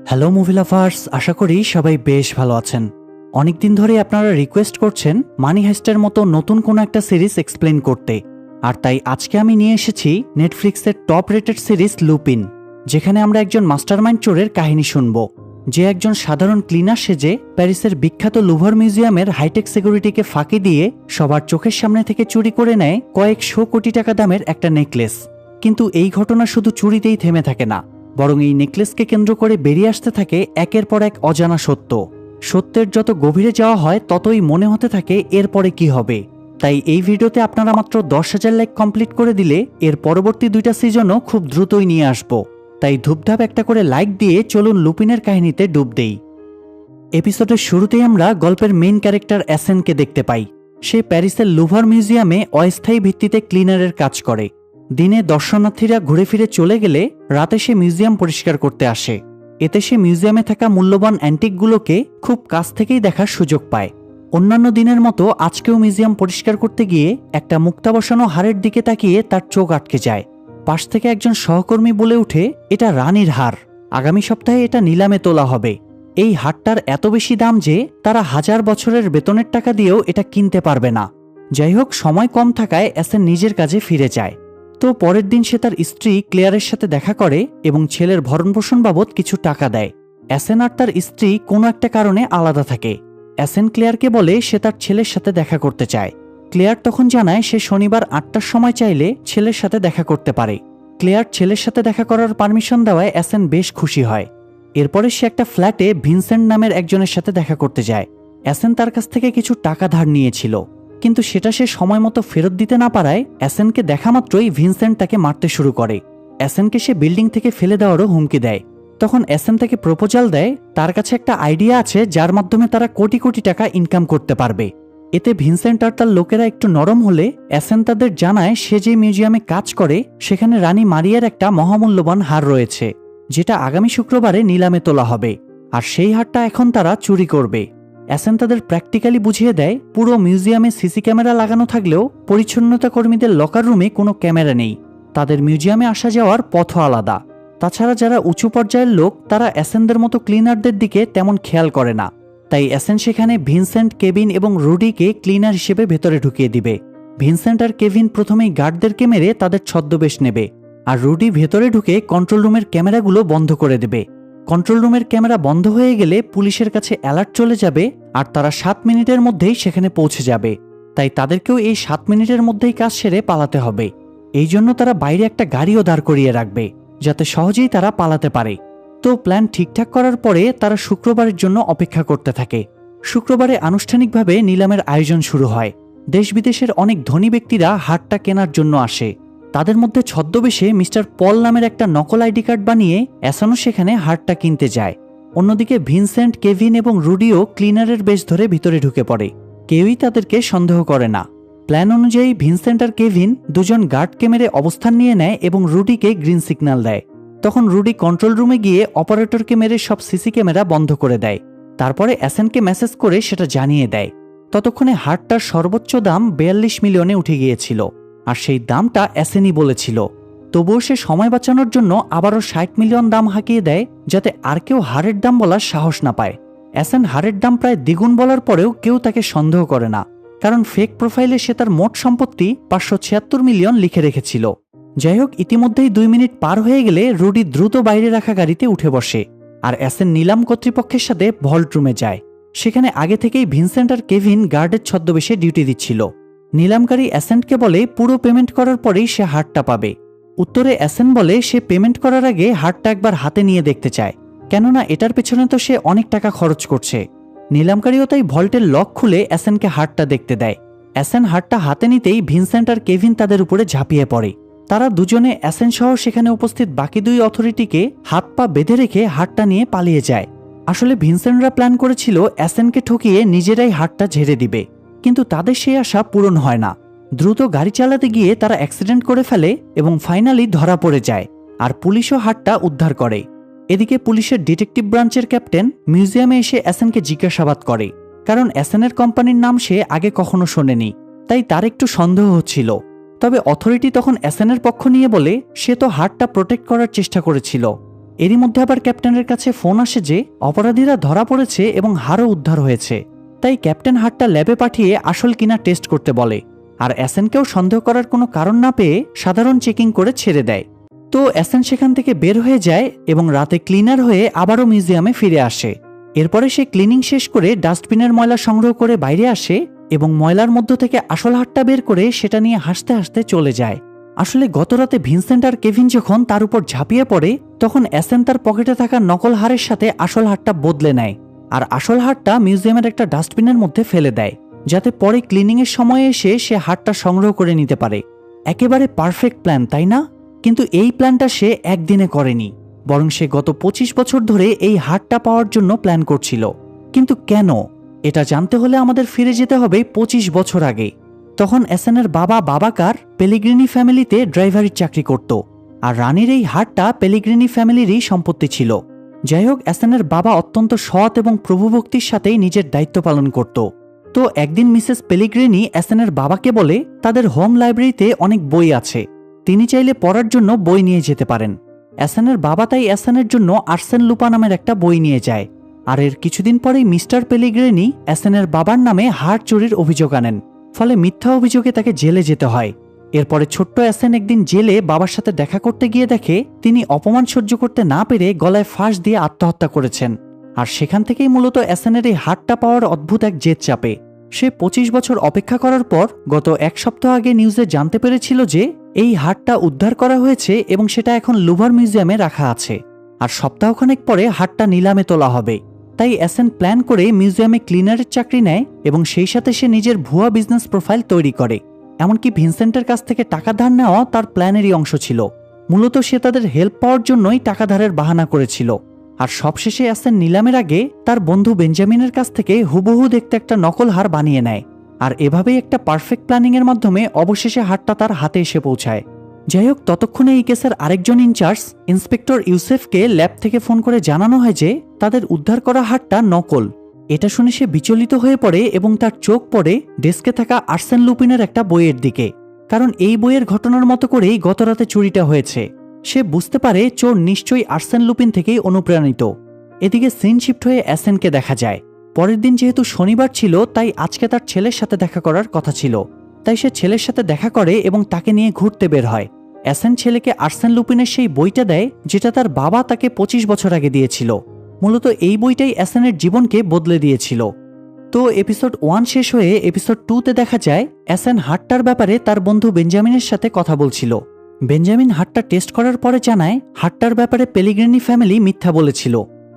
Hello movie lovers, আশা করি সবাই বেশ ভালো আছেন। অনেকদিন ধরে আপনারা রিকোয়েস্ট করছেন মানি হাইস্টের মতো নতুন কোনো একটা সিরিজ এক্সপ্লেন করতে, আর তাই আজকে আমি নিয়ে এসেছি নেটফ্লিক্সের টপ রেটেড সিরিজ লুপিন, যেখানে আমরা একজন মাস্টারমাইন্ড চোরের কাহিনী শুনব, যে একজন সাধারণ ক্লিনার সেজে প্যারিসের বিখ্যাত লুভর মিউজিয়ামের হাইটেক সিকিউরিটিকে ফাঁকি দিয়ে সবার চোখের সামনে থেকে চুরি করে নেয় কয়েকশো কোটি টাকা দামের একটা নেকলেস। কিন্তু এই ঘটনা শুধু চুরিতেই থেমে থাকে না, বরং এই নেকলেসকে কেন্দ্র করে বেরিয়ে আসতে থাকে একের পর এক অজানা সত্য। সত্যের যত গভীরে যাওয়া হয় ততই মনে হতে থাকে এরপরে কি হবে। তাই এই ভিডিওতে আপনারা মাত্র 10,000 লাইক কমপ্লিট করে দিলে এর পরবর্তী 2টা সিজনও খুব দ্রুতই নিয়ে আসব। তাই ধূপধাপ একটা করে লাইক দিয়ে চলুন লুপিনের কাহিনীতে ডুব দেই। এপিসোডের শুরুতেই আমরা গল্পের মেইন ক্যারেক্টার অ্যাসেনকে দেখতে পাই। সে প্যারিসের লুভর মিউজিয়ামে অস্থায়ী ভিত্তিতে ক্লিনারের কাজ করে। দিনে দর্শনার্থীরা ঘুরে ফিরে চলে গেলে রাতে সে মিউজিয়াম পরিষ্কার করতে আসে। এতে সে মিউজিয়ামে থাকা মূল্যবান অ্যান্টিকগুলোকে খুব কাছ থেকেই দেখার সুযোগ পায়। অন্যান্য দিনের মতো আজকেও মিউজিয়াম পরিষ্কার করতে গিয়ে একটা মুক্তা বসানো হারের দিকে তাকিয়ে তার চোখ আটকে যায়। পাশ থেকে একজন সহকর্মী বলে ওঠে, এটা রানীর হার, আগামী সপ্তাহে এটা নিলামে তোলা হবে। এই হারটার এত বেশি দাম যে তারা 1000 বছরের বেতনের টাকা দিয়েও এটা কিনতে পারবে না। যাই হোক, সময় কম থাকায় অ্যাসেন নিজের কাজে ফিরে যায়। তো পরের দিন সে তার স্ত্রী ক্লেয়ারের সাথে দেখা করে এবং ছেলের ভরণপোষণ বাবদ কিছু টাকা দেয়। অ্যাসেন আর তার স্ত্রী কোনো একটা কারণে আলাদা থাকে। অ্যাসেন ক্লেয়ারকে বলে সে তার ছেলের সাথে দেখা করতে চায়। ক্লেয়ার তখন জানায় সে শনিবার 8টার সময় চাইলে ছেলের সাথে দেখা করতে পারে। ক্লেয়ার ছেলের সাথে দেখা করার পারমিশন দেওয়ায় অ্যাসেন বেশ খুশি হয়। এরপরে সে একটা ফ্ল্যাটে ভিনসেন্ট নামের একজনের সাথে দেখা করতে যায়। অ্যাসেন তার কাছ থেকে কিছু টাকা ধার নিয়েছিল, কিন্তু সেটা সে সময় মতো ফেরত দিতে না পারায় অ্যাসেনকে দেখা মাত্রই ভিনসেন্ট তাকে মারতে শুরু করে। অ্যাসেনকে সে বিল্ডিং থেকে ফেলে দেওয়ারও হুমকি দেয়। তখন অ্যাসেন তাকে প্রপোজাল দেয় তার কাছে একটা আইডিয়া আছে যার মাধ্যমে তারা কোটি কোটি টাকা ইনকাম করতে পারবে। এতে ভিনসেন্ট আর তার লোকেরা একটু নরম হলে অ্যাসেন তাদের জানায় সে যে মিউজিয়ামে কাজ করে সেখানে রানী মারিয়ার একটা মহামূল্যবান হার রয়েছে, যেটা আগামী শুক্রবারে নিলামে তোলা হবে, আর সেই হারটা এখন তারা চুরি করবে। অ্যাসেন তাদের প্র্যাকটিক্যালি বুঝিয়ে দেয় পুরো মিউজিয়ামে সিসি ক্যামেরা লাগানো থাকলেও পরিচ্ছন্নতা কর্মীদের লকার রুমে কোনো ক্যামেরা নেই, তাদের মিউজিয়ামে আসা যাওয়ার পথও আলাদা। তাছাড়া যারা উঁচু পর্যায়ের লোক তারা অ্যাসেনদের মতো ক্লিনারদের দিকে তেমন খেয়াল করে না। তাই অ্যাসেন সেখানে ভিনসেন্ট, কেভিন এবং রুডিকে ক্লিনার হিসেবে ভেতরে ঢুকিয়ে দিবে। ভিনসেন্ট আর কেভিন প্রথমেই গার্ডদেরকে মেরে তাদের ছদ্মবেশ নেবে, আর রুডি ভেতরে ঢুকে কন্ট্রোল রুমের ক্যামেরাগুলো বন্ধ করে দেবে। কন্ট্রোল রুমের ক্যামেরা বন্ধ হয়ে গেলে পুলিশের কাছে অ্যালার্ট চলে যাবে, আর তারা 7 মিনিটের মধ্যেই সেখানে পৌঁছে যাবে। তাই তাদেরকেও এই 7 মিনিটের মধ্যেই কাজ সেরে পালাতে হবে। এই জন্য তারা বাইরে একটা গাড়িও দাঁড় করিয়ে রাখবে, যাতে সহজেই তারা পালাতে পারে। তো প্ল্যান ঠিকঠাক করার পরে তারা শুক্রবারের জন্য অপেক্ষা করতে থাকে। শুক্রবারে আনুষ্ঠানিকভাবে নিলামের আয়োজন শুরু হয়। দেশ বিদেশের অনেক ধনী ব্যক্তিরা হারটা কেনার জন্য আসে। তাদের মধ্যে ছদ্মবেশে মিস্টার পল নামের একটা নকল আইডি কার্ড বানিয়ে অ্যাসানও সেখানে হারটা কিনতে যায়। অন্যদিকে ভিনসেন্ট, কেভিন এবং রুডিও ক্লিনারের বেশ ধরে ভিতরে ঢুকে পড়ে। কেউই তাদেরকে সন্দেহ করে না। প্ল্যান অনুযায়ী ভিনসেন্ট আর কেভিন দুজন গার্ডকে মেরে অবস্থান নিয়ে নেয় এবং রুডিকে গ্রিন সিগন্যাল দেয়। তখন রুডি কন্ট্রোল রুমে গিয়ে অপারেটরকে মেরে সব সিসি ক্যামেরা বন্ধ করে দেয়। তারপরে অ্যাসেনকে মেসেজ করে সেটা জানিয়ে দেয়। ততক্ষণে হারটার সর্বোচ্চ দাম 42 মিলিয়নে উঠে গিয়েছিল, আর সেই দামটা অ্যাসেনই বলেছিল। তবুও সে সময় বাঁচানোর জন্য আবারও 60 মিলিয়ন দাম হাঁকিয়ে দেয়, যাতে আর কেউ হারের দাম বলার সাহস না পায়। অ্যাসেন হারের দাম প্রায় দ্বিগুণ বলার পরেও কেউ তাকে সন্দেহ করে না, কারণ ফেক প্রোফাইলে সে তার মোট সম্পত্তি 576 মিলিয়ন লিখে রেখেছিল। যাই হোক, ইতিমধ্যেই 2 মিনিট পার হয়ে গেলে রুডি দ্রুত বাইরে রাখা গাড়িতে উঠে বসে, আর অ্যাসেন নিলাম কর্তৃপক্ষের সাথে ভল্ট রুমে যায়। সেখানে আগে থেকেই ভিনসেন্ট আর কেভিন গার্ডের ছদ্মবেশে ডিউটি দিচ্ছিল। নিলামকারী অ্যাসেন্টকে বলে পুরো পেমেন্ট করার পরেই সে হারটা পাবে। উত্তরে অ্যাসেন বলে সে পেমেন্ট করার আগে হারটা একবার হাতে নিয়ে দেখতে চায়, কেননা এটার পেছনে তো সে অনেক টাকা খরচ করছে। নিলামকারীও তাই ভল্টের লক খুলে অ্যাসেনকে হারটা দেখতে দেয়। অ্যাসেন হারটা হাতে নিতেই ভিনসেন্ট আর কেভিন তাদের উপরে ঝাঁপিয়ে পড়ে। তারা দুজনে অ্যাসেন সহ সেখানে উপস্থিত বাকি 2 অথরিটিকে হাত পা বেঁধে রেখে হারটা নিয়ে পালিয়ে যায়। আসলে ভিনসেন্টরা প্ল্যান করেছিল অ্যাসেনকে ঠকিয়ে নিজেরাই হারটা ঝেড়ে দিবে, কিন্তু তাদের সেই আশা পূরণ হয় না। দ্রুত গাড়ি চালাতে গিয়ে তারা অ্যাক্সিডেন্ট করে ফেলে এবং ফাইনালি ধরা পড়ে যায়, আর পুলিশও হারটা উদ্ধার করে। এদিকে পুলিশের ডিটেকটিভ ব্রাঞ্চের ক্যাপ্টেন মিউজিয়ামে এসে অ্যাসেনকে জিজ্ঞাসাবাদ করে, কারণ অ্যাসেনের কোম্পানির নাম সে আগে কখনো শোনেনি, তাই তার একটু সন্দেহ হচ্ছিল। তবে অথরিটি তখন অ্যাসেনের পক্ষ নিয়ে বলে সে তো হারটা প্রোটেক্ট করার চেষ্টা করেছিল, এরই মধ্যে আবার ক্যাপ্টেনের কাছে ফোন আসে যে অপরাধীরা ধরা পড়েছে এবং হারও উদ্ধার হয়েছে। তাই ক্যাপ্টেন হারটা ল্যাবে পাঠিয়ে আসল কিনা টেস্ট করতে বলে, আর অ্যাসেনকেও সন্দেহ করার কোনো কারণ না পেয়ে সাধারণ চেকিং করে ছেড়ে দেয়। তো অ্যাসেন সেখান থেকে বের হয়ে যায় এবং রাতে ক্লিনার হয়ে আবারও মিউজিয়ামে ফিরে আসে। এরপরে সে ক্লিনিং শেষ করে ডাস্টবিনের ময়লা সংগ্রহ করে বাইরে আসে এবং ময়লার মধ্য থেকে আসল হারটা বের করে সেটা নিয়ে হাসতে হাসতে চলে যায়। আসলে গতরাতে ভিনসেন্ট আর কেভিন যখন তার উপর ঝাঁপিয়ে পড়ে তখন অ্যাসেন তার পকেটে থাকা নকল হারের সাথে আসল হারটা বদলে নেয় আর আসল হারটা মিউজিয়ামের একটা ডাস্টবিনের মধ্যে ফেলে দেয়, যাতে পরে ক্লিনিংয়ের সময়ে এসে সে হারটা সংগ্রহ করে নিতে পারে। একেবারে পারফেক্ট প্ল্যান, তাই না? কিন্তু এই প্ল্যানটা সে একদিনে করেনি, বরং সে গত 25 বছর ধরে এই হারটা পাওয়ার জন্য প্ল্যান করছিল। কিন্তু কেন? এটা জানতে হলে আমাদের ফিরে যেতে হবে 25 বছর আগে। তখন অ্যাসেনের বাবা বাবাকার পেলিগ্রিনি ফ্যামিলিতে ড্রাইভারির চাকরি করত, আর রানীর এই হারটা পেলিগ্রিনি ফ্যামিলিরই সম্পত্তি ছিল। যাই হোক, অ্যাসেনের বাবা অত্যন্ত সৎ এবং প্রভুভক্তির সাথেই নিজের দায়িত্ব পালন করত। তো একদিন মিসেস পেলিগ্রিনি অ্যাসেনের বাবাকে বলে তাদের হোম লাইব্রেরিতে অনেক বই আছে, তিনি চাইলে পড়ার জন্য বই নিয়ে যেতে পারেন। অ্যাসেনের বাবা তাই অ্যাসেনের জন্য আর্সেন লুপা নামের একটা বই নিয়ে যায়। আর এর কিছুদিন পরেই মিস্টার পেলিগ্রিনি অ্যাসেনের বাবার নামে হার চুরির অভিযোগ আনেন, ফলে মিথ্যা অভিযোগে তাকে জেলে যেতে হয়। এরপরে ছোট্ট অ্যাসেন একদিন জেলে বাবার সাথে দেখা করতে গিয়ে দেখে তিনি অপমান সহ্য করতে না পেরে গলায় ফাঁস দিয়ে আত্মহত্যা করেছেন। আর সেখান থেকেই মূলত অ্যাসেনের এই হারটা পাওয়ার অদ্ভুত এক জেদ চাপে। সে 25 বছর অপেক্ষা করার পর গত এক সপ্তাহ আগে নিউজে জানতে পেরেছিল যে এই হারটা উদ্ধার করা হয়েছে এবং সেটা এখন লুভার মিউজিয়ামে রাখা আছে, আর সপ্তাহখানেক পরে হারটা নিলামে তোলা হবে। তাই অ্যাসেন প্ল্যান করে মিউজিয়ামে ক্লিনারের চাকরি নেয় এবং সেই সাথে সে নিজের ভুয়া বিজনেস প্রোফাইল তৈরি করে। এমনকি ভিনসেন্টের কাছ থেকে টাকা ধার নেওয়া তার প্ল্যানেরই অংশ ছিল। মূলত সে তাদের হেল্প পাওয়ার জন্যই টাকা ধারের বাহানা করেছিল। আর সবশেষে অ্যাসেন নিলামের আগে তার বন্ধু বেঞ্জামিনের কাছ থেকে হুবহু দেখতে একটা নকল হার বানিয়ে নেয়, আর এভাবেই একটা পারফেক্ট প্ল্যানিংয়ের মাধ্যমে অবশেষে হারটা তার হাতে এসে পৌঁছায়। যাই হোক, ততক্ষণে এই কেসের আরেকজন ইনচার্জ ইন্সপেক্টর ইউসেফকে ল্যাব থেকে ফোন করে জানানো হয় যে তাদের উদ্ধার করা হারটা নকল। এটা শুনে সে বিচলিত হয়ে পড়ে এবং তার চোখ পড়ে ডেস্কে থাকা আর্সেন লুপিনের একটা বইয়ের দিকে, কারণ এই বইয়ের ঘটনার মতো করেই গতরাতে চুরিটা হয়েছে। সে বুঝতে পারে চোর নিশ্চয়ই আর্সেন লুপিন থেকেই অনুপ্রাণিত। এদিকে সিন শিফট হয়ে অ্যাসেনকে দেখা যায়। পরের দিন যেহেতু শনিবার ছিল, তাই আজকে তার ছেলের সাথে দেখা করার কথা ছিল। তাই সে ছেলের সাথে দেখা করে এবং তাকে নিয়ে ঘুরতে বের হয়। অ্যাসেন ছেলেকে আর্সেন লুপিনের সেই বইটা দেয় যেটা তার বাবা তাকে 25 বছর আগে দিয়েছিল। মূলত এই বইটাই অ্যাসেনের জীবনকে বদলে দিয়েছিল। তো এপিসোড 1 শেষ হয়ে এপিসোড 2তে দেখা যায় অ্যাসেন হারটার ব্যাপারে তার বন্ধু বেঞ্জামিনের সাথে কথা বলছিল। বেঞ্জামিন হারটা টেস্ট করার পরে জানায় হারটার ব্যাপারে পেলিগ্রিনি ফ্যামিলি মিথ্যা বলেছিল।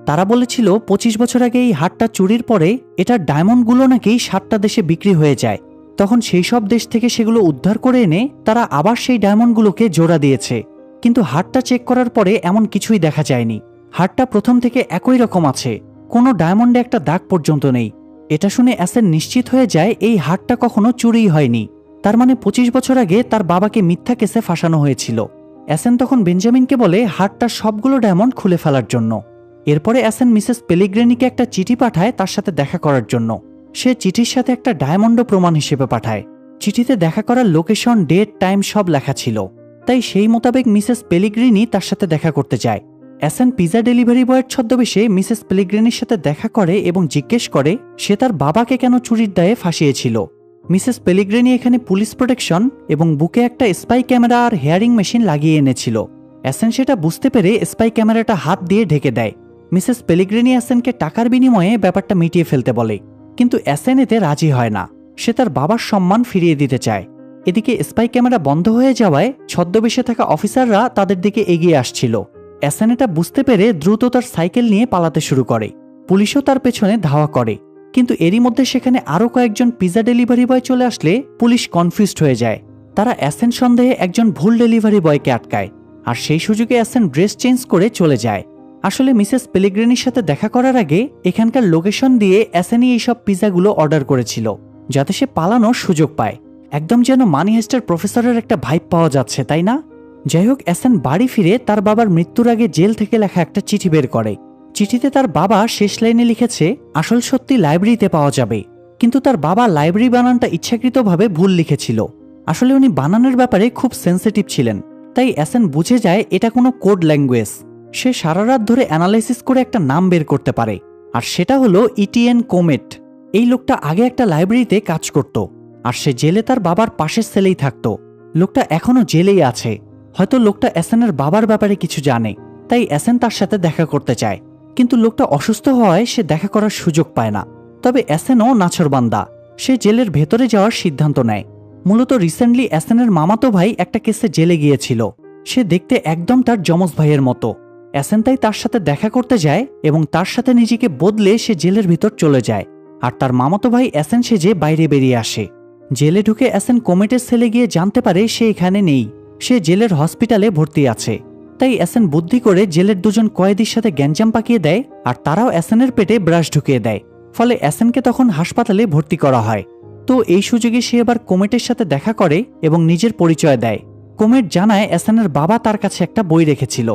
তারা বলেছিল 25 বছর আগে এই হারটা চুরির পরে এটার ডায়মন্ডগুলো নাকি 7টা দেশে বিক্রি হয়ে যায়। তখন সেই সব দেশ থেকে সেগুলো উদ্ধার করে এনে তারা আবার সেই ডায়মন্ডগুলোকে জোড়া দিয়েছে। কিন্তু হারটা চেক করার পরে এমন কিছুই দেখা যায়নি। হারটা প্রথম থেকে একই রকম আছে, কোনো ডায়মন্ডে একটা দাগ পর্যন্ত নেই। এটা শুনে অ্যাসেন নিশ্চিত হয়ে যায় এই হারটা কখনো চুরিই হয়নি। তার মানে 25 বছর আগে তার বাবাকে মিথ্যা কেসে ফাঁসানো হয়েছিল। অ্যাসেন তখন বেঞ্জামিনকে বলে হারটার সবগুলো ডায়মন্ড খুলে ফেলার জন্য। এরপরে অ্যাসেন মিসেস পেলিগ্রিনিকে একটা চিঠি পাঠায় তার সাথে দেখা করার জন্য। সে চিঠির সাথে একটা ডায়মন্ডও প্রমাণ হিসেবে পাঠায়। চিঠিতে দেখা করার লোকেশন, ডেট, টাইম সব লেখা ছিল। তাই সেই মোতাবেক মিসেস পেলিগ্রিনি তার সাথে দেখা করতে যায়। অ্যাসেন পিজা ডেলিভারি বয়ের ছদ্মবেশে মিসেস পেলিগ্রিনির সাথে দেখা করে এবং জিজ্ঞেস করে সে তার বাবাকে কেন চুরির দায়ে ফাঁসিয়েছিল। মিসেস পেলিগ্রিনি এখানে পুলিশ প্রোটেকশন এবং বুকে একটা স্পাই ক্যামেরা আর হেয়ারিং মেশিন লাগিয়ে এনেছিল। অ্যাসেন সেটা বুঝতে পেরে স্পাই ক্যামেরাটা হাত দিয়ে ঢেকে দেয়। মিসেস পেলিগ্রিনি অ্যাসেনকে টাকার বিনিময়ে ব্যাপারটা মিটিয়ে ফেলতে বলে, কিন্তু অ্যাসেন এতে রাজি হয় না। সে তার বাবার সম্মান ফিরিয়ে দিতে চায়। এদিকে স্পাই ক্যামেরা বন্ধ হয়ে যাওয়ায় ছদ্মবেশে থাকা অফিসাররা তাদের দিকে এগিয়ে আসছিল। অ্যাসেন এটা বুঝতে পেরে দ্রুত তার সাইকেল নিয়ে পালাতে শুরু করে। পুলিশও তার পেছনে ধাওয়া করে, কিন্তু এরই মধ্যে সেখানে আরও কয়েকজন পিজা ডেলিভারি বয় চলে আসলে পুলিশ কনফিউজড হয়ে যায়। তারা অ্যাসেন সন্দেহে একজন ভুল ডেলিভারি বয়কে আটকায়, আর সেই সুযোগে অ্যাসেন ড্রেস চেঞ্জ করে চলে যায়। আসলে মিসেস পেলিগ্রিনির সাথে দেখা করার আগে এখানকার লোকেশন দিয়ে অ্যাসেনই এইসব পিজাগুলো অর্ডার করেছিল, যাতে সে পালানোর সুযোগ পায়। একদম যেন মানি হেস্টের প্রফেসরের একটা ভাইব পাওয়া যাচ্ছে, তাই না? যাই হোক, অ্যাসেন বাড়ি ফিরে তার বাবার মৃত্যুর আগে জেল থেকে লেখা একটা চিঠি বের করে। চিঠিতে তার বাবা শেষ লাইনে লিখেছে আসল সত্যি লাইব্রেরিতে পাওয়া যাবে, কিন্তু তার বাবা লাইব্রেরি বানানটা ইচ্ছাকৃতভাবে ভুল লিখেছিল। আসলে উনি বানানোর ব্যাপারে খুব সেন্সিটিভ ছিলেন, তাই অ্যাসেন বুঝে যায় এটা কোনো কোড ল্যাঙ্গুয়েজ। সে সারা রাত ধরে অ্যানালাইসিস করে একটা নাম বের করতে পারে, আর সেটা হলো ইটিএন কোমেট। এই লোকটা আগে একটা লাইব্রেরিতে কাজ করত, আর সে জেলে তার বাবার পাশের সেলেই থাকত। লোকটা এখনো জেলেই আছে। হয়তো লোকটা এসএনের বাবার ব্যাপারে কিছু জানে, তাই এসএন তার সাথে দেখা করতে চায়। কিন্তু লোকটা অসুস্থ হওয়ায় সে দেখা করার সুযোগ পায় না। তবে এসএনও নাছোড়বান্দা, সে জেলের ভেতরে যাওয়ার সিদ্ধান্ত নেয়। মূলত রিসেন্টলি এসএনের মামাতো ভাই একটা কেসে জেলে গিয়েছিল। সে দেখতে একদম তার যমজ ভাইয়ের মতো। এসএন তাই তার সাথে দেখা করতে যায় এবং তার সাথে নিজেকে বদলে সে জেলের ভিতর চলে যায়, আর তার মামাতো ভাই এসএন সেজে বাইরে বেরিয়ে আসে। জেলে ঢুকে এসএন কোমেটের সেলে গিয়ে জানতে পারে সে এখানে নেই, সে জেলের হসপিটালে ভর্তি আছে। তাই এসএন বুদ্ধি করে জেলের দুজন কয়েদির সাথে গ্যাঞ্জাম পাকিয়ে দেয়, আর তারাও এসএনের পেটে ব্রাশ ঢুকিয়ে দেয়। ফলে এসএনকে তখন হাসপাতালে ভর্তি করা হয়। তো এই সুযোগে সে এবার কোমেটের সাথে দেখা করে এবং নিজের পরিচয় দেয়। কোমেট জানায় এসএনের বাবা তার কাছে একটা বই রেখেছিল,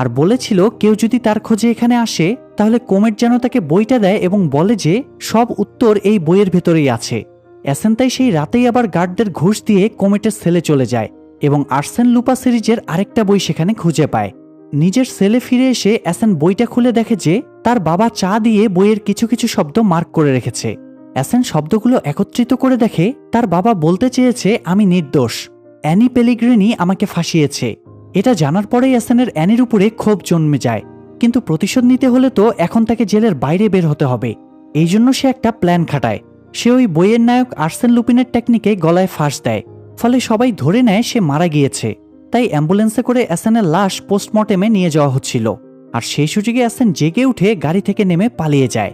আর বলেছিল কেউ যদি তার খোঁজে এখানে আসে তাহলে কোমেট যেন তাকে বইটা দেয় এবং বলে যে সব উত্তর এই বইয়ের ভেতরেই আছে। এসএন তাই সেই রাতেই আবার গার্ডদের ঘুষ দিয়ে কোমেটের সেলে চলে যায় এবং আর্সেন লুপা সিরিজের আরেকটা বই সেখানে খুঁজে পায়। নিজের সেলে ফিরে এসে এসএন বইটা খুলে দেখে যে তার বাবা চা দিয়ে বইয়ের কিছু কিছু শব্দ মার্ক করে রেখেছে। এসএন শব্দগুলো একত্রিত করে দেখে তার বাবা বলতে চেয়েছে আমি নির্দোষ, অ্যানি পেলিগ্রিনি আমাকে ফাঁসিয়েছে। এটা জানার পরেই এসএনের অ্যানির উপরে ক্ষোভ জন্মে যায়, কিন্তু প্রতিশোধ নিতে হলে তো এখন তাকে জেলের বাইরে বের হতে হবে। এই জন্য সে একটা প্ল্যান খাটায়। সে ওই বইয়ের নায়ক আর্সেন লুপিনের টেকনিকে গলায় ফাঁস দেয়, ফলে সবাই ধরে নেয় সে মারা গিয়েছে। তাই অ্যাম্বুলেন্সে করে এসএনের লাশ পোস্টমর্টেমে নিয়ে যাওয়া হচ্ছিল, আর সেই সুযোগে এসএন জেগে উঠে গাড়ি থেকে নেমে পালিয়ে যায়।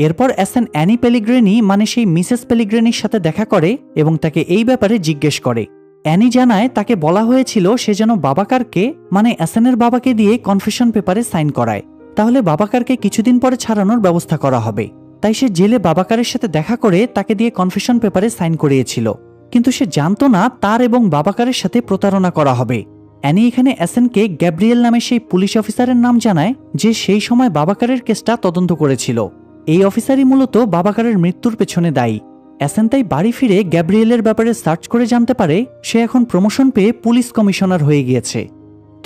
এরপর এসএন অ্যানি পেলিগ্রিনি মানে সেই মিসেস পেলিগ্রিনির সাথে দেখা করে এবং তাকে এই ব্যাপারে জিজ্ঞেস করে। অ্যানি জানায় তাকে বলা হয়েছিল সে যেন বাবাকারকে মানে এসএনের বাবাকে দিয়ে কনফেশন পেপারে সাইন করায়, তাহলে বাবাকারকে কিছুদিন পরে ছাড়ানোর ব্যবস্থা করা হবে। তাই সে জেলে বাবাকারের সাথে দেখা করে তাকে দিয়ে কনফেশন পেপারে সাইন করিয়েছিল, কিন্তু সে জানতো না তার এবং বাবাকারের সাথে প্রতারণা করা হবে। অ্যানি এখানে এসএনকে গ্যাব্রিয়েল নামে সেই পুলিশ অফিসারের নাম জানায় যে সেই সময় বাবাকারের কেসটা তদন্ত করেছিল। এই অফিসারই মূলত বাবাকারের মৃত্যুর পেছনে দায়ী। এসএন তাই বাড়ি ফিরে গ্যাব্রিয়েলের ব্যাপারে সার্চ করে জানতে পারে সে এখন প্রমোশন পেয়ে পুলিশ কমিশনার হয়ে গিয়েছে।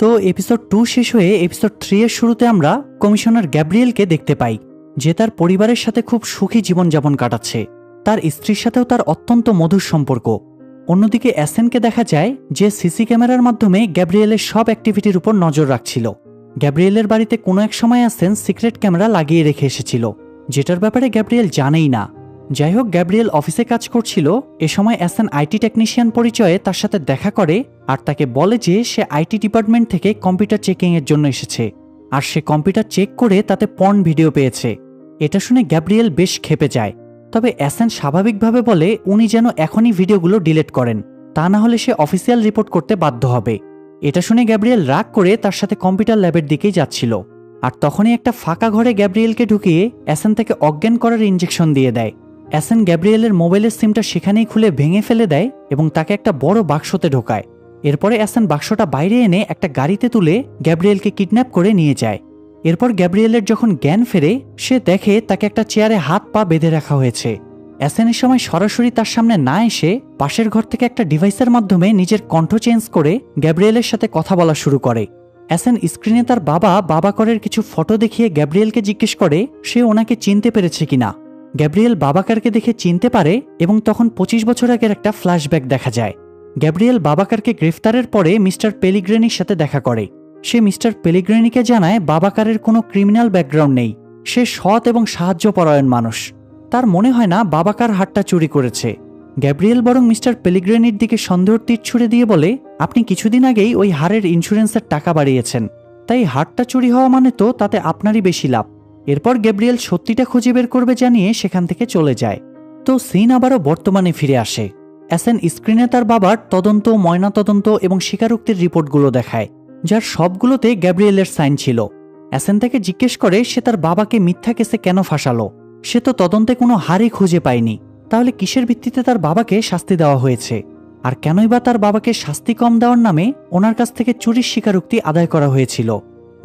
তো এপিসোড 2 শেষ হয়ে এপিসোড 3 এর শুরুতে আমরা কমিশনার গ্যাব্রিয়েলকে দেখতে পাই, যে তার পরিবারের সাথে খুব সুখী জীবনযাপন কাটাচ্ছে। তার স্ত্রীর সাথেও তার অত্যন্ত মধুর সম্পর্ক। অন্যদিকে এসএনকে দেখা যায় যে সিসি ক্যামেরার মাধ্যমে গ্যাব্রিয়েলের সব অ্যাক্টিভিটির উপর নজর রাখছিল। গ্যাব্রিয়েলের বাড়িতে কোনো এক সময় এসএন সিক্রেট ক্যামেরা লাগিয়ে রেখে এসেছিল, যেটার ব্যাপারে গ্যাব্রিয়েল জানেই না। যাই হোক, গ্যাব্রিয়েল অফিসে কাজ করছিল, এ সময় এসএন আইটি টেকনিশিয়ান পরিচয়ে তার সাথে দেখা করে আর তাকে বলে যে সে আইটি ডিপার্টমেন্ট থেকে কম্পিউটার চেকিং এর জন্য এসেছে, আর সে কম্পিউটার চেক করে তাতে পর্ন ভিডিও পেয়েছে। এটা শুনে গ্যাব্রিয়েল বেশ ক্ষেপে যায়, তবে এসএন স্বাভাবিকভাবে বলে উনি যেন এখনই ভিডিওগুলো ডিলিট করেন, তা না হলে সে অফিসিয়াল রিপোর্ট করতে বাধ্য হবে। এটা শুনে গ্যাব্রিয়েল রাগ করে তার সাথে কম্পিউটার ল্যাবের দিকেই যাচ্ছিল, আর তখনই একটা ফাঁকা ঘরে গ্যাব্রিয়েলকে ঢুকিয়ে এসএন তাকে অজ্ঞান করার ইনজেকশন দিয়ে দেয়। এসএন গ্যাব্রিয়েলের মোবাইলের সিমটা সেখানেই খুলে ভেঙে ফেলে দেয় এবং তাকে একটা বড় বাক্সতে ঢোকায়। এরপরে এসএন বাক্সটা বাইরে এনে একটা গাড়িতে তুলে গ্যাব্রিয়েলকে কিডন্যাপ করে নিয়ে যায়। এরপর গ্যাব্রিয়েলের যখন জ্ঞান ফেরে সে দেখে তাকে একটা চেয়ারে হাত পা বেঁধে রাখা হয়েছে। এসএনের সময় সরাসরি তার সামনে না এসে পাশের ঘর থেকে একটা ডিভাইসের মাধ্যমে নিজের কণ্ঠ চেঞ্জ করে গ্যাব্রিয়েলের সাথে কথা বলা শুরু করে। এসএন স্ক্রিনে তার বাবাকারের কিছু ফটো দেখিয়ে গ্যাব্রিয়েলকে জিজ্ঞেস করে সে ওনাকে চিনতে পেরেছে কিনা। গ্যাব্রিয়েল বাবাকারকে দেখে চিনতে পারে এবং তখন 25 বছর আগের একটা ফ্ল্যাশব্যাক দেখা যায়। গ্যাব্রিয়েল বাবাকারকে গ্রেফতারের পরে মিস্টার পেলিগ্রিনির সাথে দেখা করে। সে মিস্টার পেলিগ্রিনিকে জানায় বাবাকারের কোনো ক্রিমিনাল ব্যাকগ্রাউন্ড নেই, সে সৎ এবং সাহায্যপরায়ণ মানুষ। তার মনে হয় না বাবাকার হারটা চুরি করেছে। গ্যাব্রিয়েল বরং মিস্টার পেলিগ্রিনির দিকে সন্দেহের তীর ছুড়ে দিয়ে বলে আপনি কিছুদিন আগেই ওই হারের ইন্স্যুরেন্সের টাকা বাড়িয়েছেন, তাই হারটা চুরি হওয়া মানে তো তাতে আপনারই বেশি লাভ। এরপর গ্যাব্রিয়েল সত্যিটা খুঁজে বের করবে জানিয়ে সেখান থেকে চলে যায়। তো সিন আবারও বর্তমানে ফিরে আসে। এসএন স্ক্রিনে তার বাবার তদন্ত, ময়নাতদন্ত এবং স্বীকারোক্তির রিপোর্টগুলো দেখায়, যার সবগুলোতে গ্যাব্রিয়েলের সাইন ছিল। এসএন তাকে জিজ্ঞেস করে সে তার বাবাকে মিথ্যা কেসে কেন ফাঁসালো। সে তো তদন্তে কোনো হারই খুঁজে পায়নি, তাহলে কিসের ভিত্তিতে তার বাবাকে শাস্তি দেওয়া হয়েছে, আর কেনই বা তার বাবাকে শাস্তি কম দেওয়ার নামে ওনার কাছ থেকে চুরির স্বীকারোক্তি আদায় করা হয়েছিল।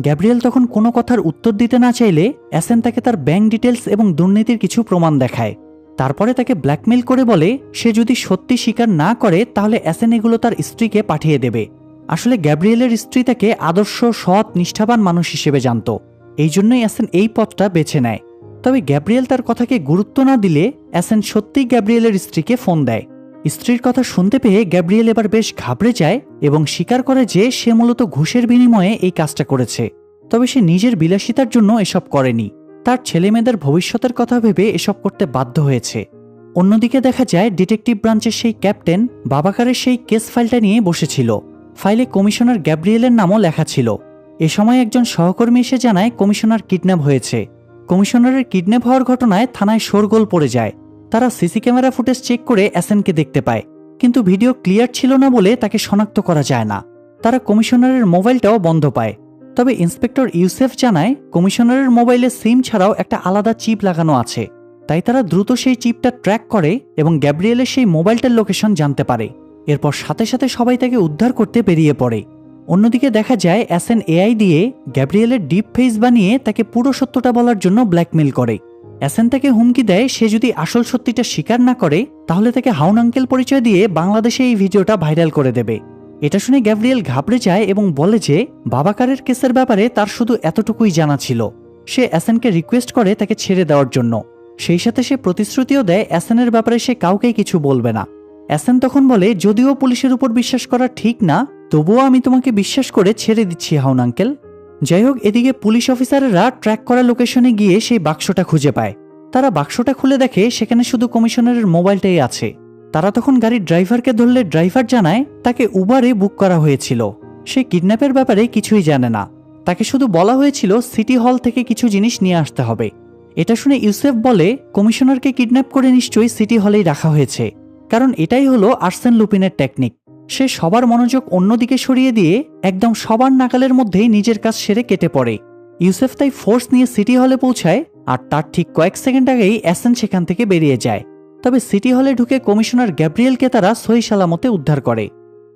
গ্যাব্রিয়েল তখন কোনো কথার উত্তর দিতে না চাইলে এসএন তাকে তার ব্যাংক ডিটেলস এবং দুর্নীতির কিছু প্রমাণ দেখায়। তারপরে তাকে ব্ল্যাকমেইল করে বলে সে যদি সত্যি স্বীকার না করে তাহলে এসএন এগুলো তার স্ত্রীকে পাঠিয়ে দেবে, আসলে গ্যাব্রিয়েলের স্ত্রী তাকে আদর্শ সৎ নিষ্ঠাবান মানুষ হিসেবে জানত, এই জন্যই অ্যাসেন এই পথটা বেছে নেয়। তবে গ্যাব্রিয়েল তার কথাকে গুরুত্ব না দিলে অ্যাসেন সত্যিই গ্যাব্রিয়েলের স্ত্রীকে ফোন দেয়। স্ত্রীর কথা শুনতে পেয়ে গ্যাব্রিয়েল এবার বেশ ঘাবড়ে যায় এবং স্বীকার করে যে সে মূলত ঘুষের বিনিময়ে এই কাজটা করেছে। তবে সে নিজের বিলাসিতার জন্য এসব করেনি, তার ছেলেমেয়েদের ভবিষ্যতের কথা ভেবে এসব করতে বাধ্য হয়েছে। অন্যদিকে দেখা যায় ডিটেকটিভ ব্রাঞ্চের সেই ক্যাপ্টেন বাবাকারের সেই কেস ফাইলটা নিয়ে বসেছিল। ফাইলে কমিশনার গ্যাব্রিয়েলের নামও লেখা ছিল। এ সময় একজন সহকর্মী এসে জানায় কমিশনার কিডন্যাপ হয়েছে। কমিশনারের কিডন্যাপ হওয়ার ঘটনায় থানায় শোরগোল পড়ে যায়। তারা সিসি ক্যামেরা ফুটেজ চেক করে অ্যাসেনকে দেখতে পায়, কিন্তু ভিডিও ক্লিয়ার ছিল না বলে তাকে শনাক্ত করা যায় না। তারা কমিশনারের মোবাইলটাও বন্ধ পায়। তবে ইন্সপেক্টর ইউসেফ জানায় কমিশনারের মোবাইলে সিম ছাড়াও একটা আলাদা চিপ লাগানো আছে। তাই তারা দ্রুত সেই চিপটা ট্র্যাক করে এবং গ্যাব্রিয়েলের সেই মোবাইলটার লোকেশন জানতে পারে। এরপর সাথে সাথে সবাই তাকে উদ্ধার করতে বেরিয়ে পড়ে। অন্যদিকে দেখা যায় অ্যাসেন এআই দিয়ে গ্যাব্রিয়েলের ডিপ ফেস বানিয়ে তাকে পুরো সত্যটা বলার জন্য ব্ল্যাকমেল করে। অ্যাসেন তাকে হুমকি দেয় সে যদি আসল সত্যিটা স্বীকার না করে তাহলে তাকে হাউন আঙ্কেল পরিচয় দিয়ে বাংলাদেশে এই ভিডিওটা ভাইরাল করে দেবে। এটা শুনে গ্যাব্রিয়েল ঘাবড়ে যায় এবং বলে যে বাবাকারের কেসের ব্যাপারে তার শুধু এতটুকুই জানা ছিল। সে অ্যাসেনকে রিকোয়েস্ট করে তাকে ছেড়ে দেওয়ার জন্য। সেই সাথে সে প্রতিশ্রুতিও দেয় অ্যাসেনের ব্যাপারে সে কাউকে কিছু বলবে না। অ্যাসেন তখন বলে যদিও পুলিশের উপর বিশ্বাস করা ঠিক না, তবুও আমি তোমাকে বিশ্বাস করে ছেড়ে দিচ্ছি হাউন আঙ্কেল। যাই হোক, এদিকে পুলিশ অফিসাররা ট্র্যাক করা লোকেশনে গিয়ে সেই বাক্সটা খুঁজে পায়। তারা বাক্সটা খুলে দেখে সেখানে শুধু কমিশনারের মোবাইলটাই আছে। তারা তখন গাড়ির ড্রাইভারকে ধরলে ড্রাইভার জানায় তাকে উবারে বুক করা হয়েছিল। সে কিডন্যাপের ব্যাপারে কিছুই জানে না, তাকে শুধু বলা হয়েছিল সিটি হল থেকে কিছু জিনিস নিয়ে আসতে হবে। এটা শুনে ইউসেফ বলে কমিশনারকে কিডন্যাপ করে নিশ্চয়ই সিটি হলেই রাখা হয়েছে, কারণ এটাই হলো আর্সেন লুপিনের টেকনিক। সে সবার মনোযোগ অন্যদিকে সরিয়ে দিয়ে একদম সবার নাগালের মধ্যেই নিজের কাজ সেরে কেটে পড়ে। ইউসেফ তাই ফোর্স নিয়ে সিটি হলে পৌঁছায়, আর তার ঠিক কয়েক সেকেন্ড আগেই অ্যাসেন সেখান থেকে বেরিয়ে যায়। তবে সিটি হলে ঢুকে কমিশনার গ্যাব্রিয়েলকে তারা সহি সালামতে উদ্ধার করে।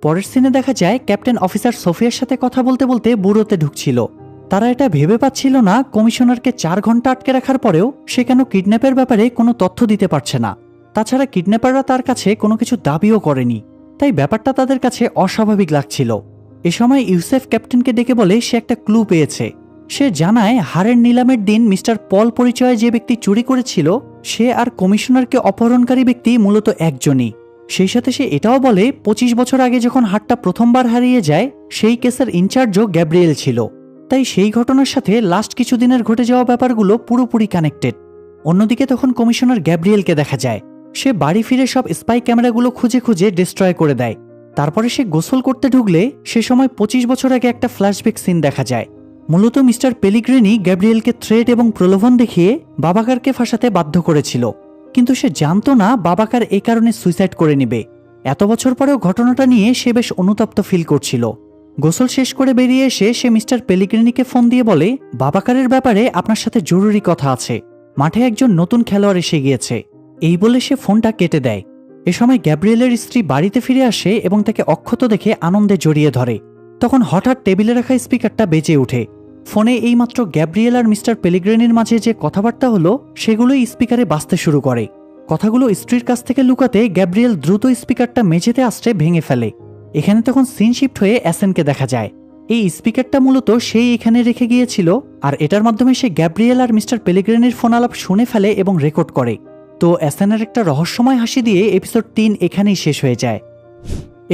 পরের সিনে দেখা যায় ক্যাপ্টেন অফিসার সোফিয়ার সাথে কথা বলতে বলতে ব্যুরোতে ঢুকছিল। তারা এটা ভেবে পাচ্ছিল না কমিশনারকে 4 ঘন্টা আটকে রাখার পরেও সে কেন কিডন্যাপের ব্যাপারে কোনো তথ্য দিতে পারছে না। তাছাড়া কিডন্যাপাররা তার কাছে কোনো কিছু দাবিও করেনি, তাই ব্যাপারটা তাদের কাছে অস্বাভাবিক লাগছিল। এ সময় ইউসেফ ক্যাপ্টেনকে ডেকে বলে সে একটা ক্লু পেয়েছে। সে জানায় হারের নিলামের দিন মিস্টার পল পরিচয়ে যে ব্যক্তি চুরি করেছিল সে আর কমিশনারকে অপহরণকারী ব্যক্তি মূলত একজনই। সেই সাথে সে এটাও বলে 25 বছর আগে যখন হারটা প্রথমবার হারিয়ে যায় সেই কেসের ইনচার্জও গ্যাব্রিয়েল ছিল। তাই সেই ঘটনার সাথে লাস্ট কিছুদিনের ঘটে যাওয়া ব্যাপারগুলো পুরোপুরি কানেক্টেড। অন্যদিকে তখন কমিশনার গ্যাব্রিয়েলকে দেখা যায় সে বাড়ি ফিরে সব স্পাই ক্যামেরাগুলো খুঁজে খুঁজে ডিস্ট্রয় করে দেয়। তারপরে সে গোসল করতে ঢুকলে সে সময় 25 বছর আগে একটা ফ্ল্যাশব্যাক সিন দেখা যায়। মূলত মিস্টার পেলিগ্রিনি গ্যাব্রিয়েলকে থ্রেট এবং প্রলোভন দেখিয়ে বাবাকারকে ফাঁসাতে বাধ্য করেছিল, কিন্তু সে জানতো না বাবাকার এই কারণে সুইসাইড করে নেবে। এত বছর পরেও ঘটনাটা নিয়ে সে বেশ অনুতপ্ত ফিল করছিল। গোসল শেষ করে বেরিয়ে এসে সে মিস্টার পেলিগ্রিনিকে ফোন দিয়ে বলে বাবাকারের ব্যাপারে আপনার সাথে জরুরি কথা আছে, মাঠে একজন নতুন খেলোয়াড় এসে গিয়েছে। এই বলে সে ফোনটা কেটে দেয়। এ সময় গ্যাব্রিয়েলের স্ত্রী বাড়িতে ফিরে আসে এবং তাকে অক্ষত দেখে আনন্দে জড়িয়ে ধরে। তখন হঠাৎ টেবিলে রাখা স্পিকারটা বেজে ওঠে। ফোনে এইমাত্র গ্যাব্রিয়েল আর মিস্টার পেলিগ্রিনির মাঝে যে কথাবার্তা হলো সেগুলোই স্পিকারে বাজতে শুরু করে। কথাগুলো স্ত্রীর কাছ থেকে লুকাতে গ্যাব্রিয়েল দ্রুত স্পিকারটা মেঝেতে আছড়ে ভেঙে ফেলে। এখানে তখন সিন শিফট হয়ে অ্যাসেনকে দেখা যায়। এই স্পিকারটা মূলত সেই এখানে রেখে গিয়েছিল, আর এটার মাধ্যমে সে গ্যাব্রিয়েল আর মিস্টার পেলিগ্রিনির ফোন আলাপ শুনে ফেলে এবং রেকর্ড করে। তো অ্যাসেনের একটা রহস্যময় হাসি দিয়ে এপিসোড 3 এখানেই শেষ হয়ে যায়।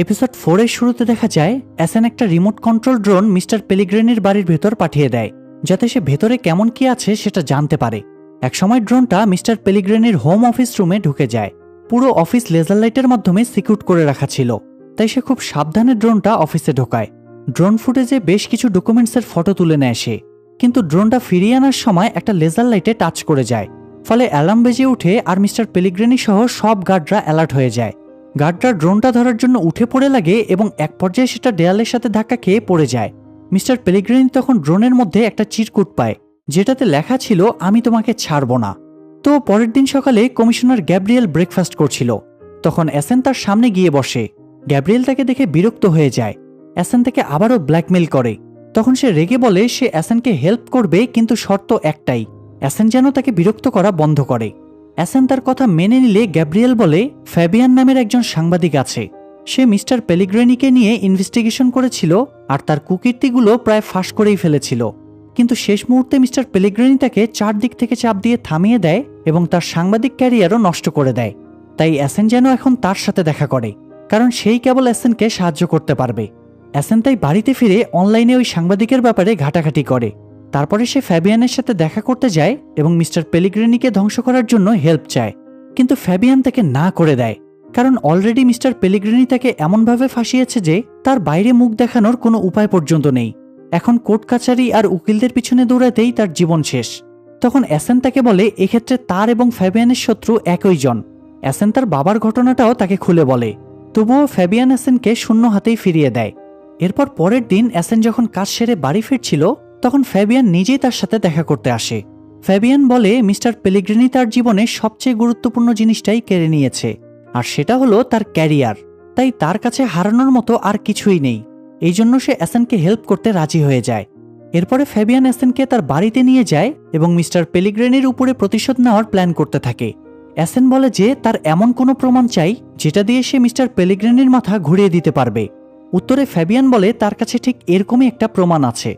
এপিসোড 4 এর শুরুতে দেখা যায় অ্যাসেন একটা রিমোট কন্ট্রোল ড্রোন মিস্টার পেলিগ্রিনির বাড়ির ভেতর পাঠিয়ে দেয়, যাতে সে ভেতরে কেমন কি আছে সেটা জানতে পারে। একসময় ড্রোনটা মিস্টার পেলিগ্রিনির হোম অফিস রুমে ঢুকে যায়। পুরো অফিস লেজার লাইটের মাধ্যমে সিকিউর করে রাখা ছিল, তাই সে খুব সাবধানে ড্রোনটা অফিসে ঢোকায়। ড্রোন ফুটেজে বেশ কিছু ডকুমেন্টসের ফটো তুলে নেয় সে, কিন্তু ড্রোনটা ফিরিয়ে আনার সময় একটা লেজার লাইটে টাচ করে যায়। ফলে অ্যালার্ম বেজে উঠে আর মিস্টার পেলিগ্রিনি সহ সব গার্ডরা অ্যালার্ট হয়ে যায়। গার্ডরা ড্রোনটা ধরার জন্য উঠে পড়ে লাগে এবং এক পর্যায়ে সেটা দেয়ালের সাথে ধাক্কা খেয়ে পড়ে যায়। মিস্টার পেলিগ্রিনি তখন ড্রোনের মধ্যে একটা চিরকুট পায়, যেটাতে লেখা ছিল আমি তোমাকে ছাড়ব না। তো পরের দিন সকালে কমিশনার গ্যাব্রিয়েল ব্রেকফাস্ট করছিল। তখন অ্যাসেন তার সামনে গিয়ে বসে। গ্যাব্রিয়েল তাকে দেখে বিরক্ত হয়ে যায়। অ্যাসেন তাকে আবারও ব্ল্যাকমেল করে। তখন সে রেগে বলে সে অ্যাসেনকে হেল্প করবে, কিন্তু শর্ত একটাই, অ্যাসেন যেন তাকে বিরক্ত করা বন্ধ করে। অ্যাসেন তার কথা মেনে নিলে গ্যাব্রিয়েল বলে ফ্যাবিয়ান নামের একজন সাংবাদিক আছে, সে মিস্টার পেলিগ্রেনিকে নিয়ে ইনভেস্টিগেশন করেছিল আর তার কুকীর্তিগুলো প্রায় ফাঁস করেই ফেলেছিল, কিন্তু শেষ মুহূর্তে মিস্টার পেলিগ্রেনি তাকে চারদিক থেকে চাপ দিয়ে থামিয়ে দেয় এবং তার সাংবাদিক ক্যারিয়ারও নষ্ট করে দেয়। তাই অ্যাসেন যেন এখন তার সাথে দেখা করে, কারণ সেই কেবল অ্যাসেনকে সাহায্য করতে পারবে। অ্যাসেন তাই বাড়িতে ফিরে অনলাইনে ওই সাংবাদিকের ব্যাপারে ঘাটাঘাটি করে। তারপরে সে ফ্যাবিয়ানের সাথে দেখা করতে যায় এবং মিস্টার পেলিগ্রেনিকে ধ্বংস করার জন্য হেল্প চায়, কিন্তু ফ্যাবিয়ান তাকে না করে দেয়, কারণ অলরেডি মিস্টার পেলিগ্রেনি তাকে এমনভাবে ফাঁসিয়েছে যে তার বাইরে মুখ দেখানোর কোনো উপায় পর্যন্ত নেই। এখন কোর্ট কাচারি আর উকিলদের পিছনে দৌড়াতেই তার জীবন শেষ। তখন অ্যাসেন তাকে বলে এক্ষেত্রে তার এবং ফ্যাবিয়ানের শত্রু একই জন। অ্যাসেন তার বাবার ঘটনাটাও তাকে খুলে বলে, তবুও ফ্যাবিয়ান অ্যাসেনকে শূন্য হাতেই ফিরিয়ে দেয়। এরপর পরের দিন অ্যাসেন যখন কাজ সেরে বাড়ি ফিরছিল তখন ফ্যাবিয়ান নিজেই তার সাথে দেখা করতে আসে। ফ্যাবিয়ান বলে মিস্টার পেলিগ্রেনি তার জীবনে সবচেয়ে গুরুত্বপূর্ণ জিনিসটাই কেড়ে নিয়েছে, আর সেটা হলো তার ক্যারিয়ার। তাই তার কাছে হারানোর মতো আর কিছুই নেই। এই জন্য সে অ্যাসেনকে হেল্প করতে রাজি হয়ে যায়। এরপরে ফ্যাবিয়ান অ্যাসেনকে তার বাড়িতে নিয়ে যায় এবং মিস্টার পেলিগ্রেনির উপরে প্রতিশোধ নেওয়ার প্ল্যান করতে থাকে। অ্যাসেন বলে যে তার এমন কোনো প্রমাণ চাই যেটা দিয়ে সে মিস্টার পেলিগ্রেনির মাথা ঘুরিয়ে দিতে পারবে। উত্তরে ফ্যাবিয়ান বলে তার কাছে ঠিক এরকমই একটা প্রমাণ আছে।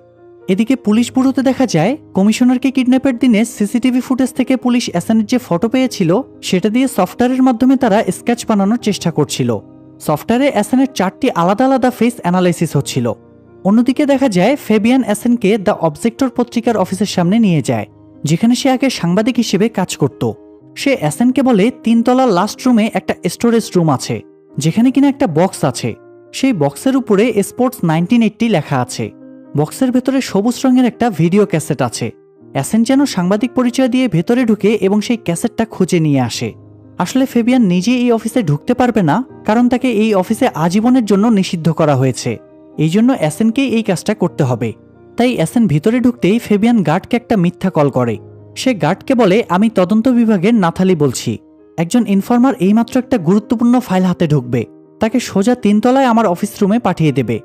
এদিকে পুলিশ ব্যুরোতে দেখা যায় কমিশনারকে কিডন্যাপের দিনে সিসিটিভি ফুটেজ থেকে পুলিশ অ্যাসেনের যে ফটো পেয়েছিল সেটা দিয়ে সফটওয়্যারের মাধ্যমে তারা স্কেচ বানানোর চেষ্টা করছিল। সফটওয়্যারে অ্যাসেনের 4টি আলাদা আলাদা ফেস অ্যানালাইসিস হচ্ছিল। অন্যদিকে দেখা যায় ফ্যাবিয়ান অ্যাসেনকে দ্য অবজেক্টর পত্রিকার অফিসের সামনে নিয়ে যায়, যেখানে সে আগে সাংবাদিক হিসেবে কাজ করত। সে অ্যাসেনকে বলে 3 তলার লাস্ট রুমে একটা স্টোরেজ রুম আছে, যেখানে কিনা একটা বক্স আছে। সেই বক্সের উপরে স্পোর্টস 1980 লেখা আছে। বক্সের ভেতরে সবুজ রঙের একটা ভিডিও ক্যাসেট আছে। অ্যাসেন যেন সাংবাদিক পরিচয় দিয়ে ভেতরে ঢুকে এবং সেই ক্যাসেটটা খুঁজে নিয়ে আসে। আসলে ফ্যাবিয়ান নিজে এই অফিসে ঢুকতে পারবে না, কারণ তাকে এই অফিসে আজীবনের জন্য নিষিদ্ধ করা হয়েছে। এই জন্য অ্যাসেনকেই এই কাজটা করতে হবে। তাই অ্যাসেন ভিতরে ঢুকতেই ফ্যাবিয়ান গার্ডকে একটা মিথ্যা কল করে। সে গার্ডকে বলে, আমি তদন্ত বিভাগের নাথালি বলছি। একজন ইনফর্মার এইমাত্র একটা গুরুত্বপূর্ণ ফাইল হাতে ঢুকবে, তাকে সোজা 3 তলায় আমার অফিস রুমে পাঠিয়ে দেবে।